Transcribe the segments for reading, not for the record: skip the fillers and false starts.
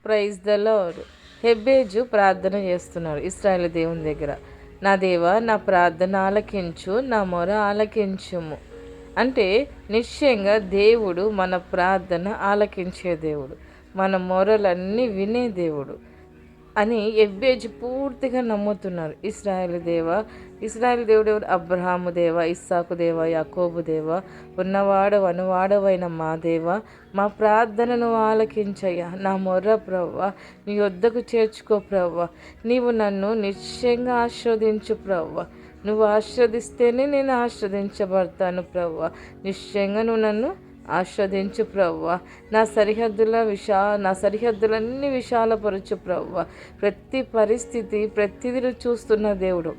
Praise the lord. హెబ్బేజు ప్రార్థన చేస్తున్నాడు ఇశ్రాయేలు దేవుని దగ్గర. నా దేవా, నా ప్రార్థన ఆలకించు, నా మొర ఆలకించుము. అంటే నిశ్చయంగా దేవుడు మన ప్రార్థన ఆలకించే దేవుడు, మన మొరలన్నీ వినే దేవుడు అని ఎబ్బేజు పూర్తిగా నమ్ముతున్నారు. ఇశ్రాయేలు దేవుడు ఎవరు? అబ్రహాము దేవ, ఇస్సాకు దేవ, యాకోబు దేవ, ఉన్నవాడవు అనువాడవైన మా దేవ, మా ప్రార్థనను ఆలకించయ్యా. నా మొర్ర ప్రవ్వ నీ వద్దకు చేర్చుకో ప్రవ్వ. నీవు నన్ను నిశ్చయంగా ఆశీర్వదించు ప్రవ్వ. నువ్వు ఆశీర్వదిస్తేనే నేను ఆశీర్వదించబడతాను ప్రవ్వ. నిశ్చయంగా నువ్వు నన్ను ఆస్వాదించు ప్రవ్వ. నా సరిహద్దులన్నీ విశాలపరచు ప్రవ్వ. ప్రతి పరిస్థితి, ప్రతిదీ చూస్తున్న దేవుడు.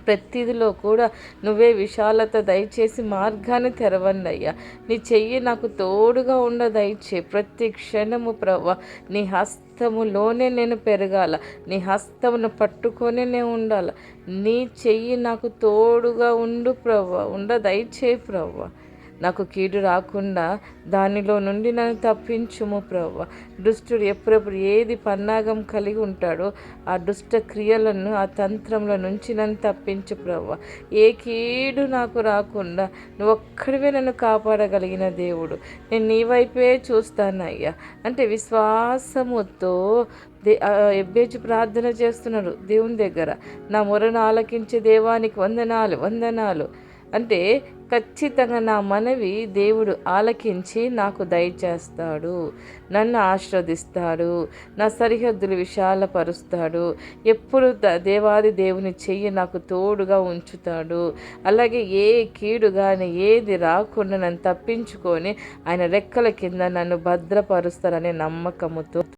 ప్రతిదిలో కూడా నువ్వే విశాలత దయచేసి మార్గాన్ని తెరవండి అయ్యా. నీ చెయ్యి నాకు తోడుగా ఉండ దయచే. ప్రతి క్షణము ప్రవ్వ నీ హస్తములోనే నేను పెరగాల, నీ హస్తమును పట్టుకొనే నేను ఉండాల. నీ చెయ్యి నాకు తోడుగా ఉండు ప్రవ్వ, దయచే ప్రవ్వ. నాకు కీడు రాకుండా దానిలో నుండి నన్ను తప్పించుము ప్రవ్వ. దుష్టుడు ఎప్పుడెప్పుడు ఏది పన్నాగం కలిగి ఉంటాడో ఆ దుష్ట క్రియలను, ఆ తంత్రముల నుంచి నన్ను తప్పించు ప్రవ్వ. ఏ కీడు నాకు రాకుండా నువ్వు ఒక్కడివే నన్ను కాపాడగలిగిన దేవుడు. నేను నీ వైపే చూస్తానయ్యా అంటే విశ్వాసముతో ఎబ్బేజు ప్రార్థన చేస్తున్నాడు దేవుని దగ్గర. నా మొరను ఆలకించే దేవానికి వందనాలు అంటే ఖచ్చితంగా నా మనవి దేవుడు ఆలకించి నాకు దయచేస్తాడు, నన్ను ఆశీర్వదిస్తాడు, నా సరిహద్దులు విశాలపరుస్తాడు. ఎప్పుడు దేవాది దేవుని చెయ్యి నాకు తోడుగా ఉంచుతాడు. అలాగే ఏ కీడు కానీ ఏది రాకుండా నన్ను తప్పించుకొని ఆయన రెక్కల కింద నన్ను భద్రపరుస్తారనే నమ్మకముతో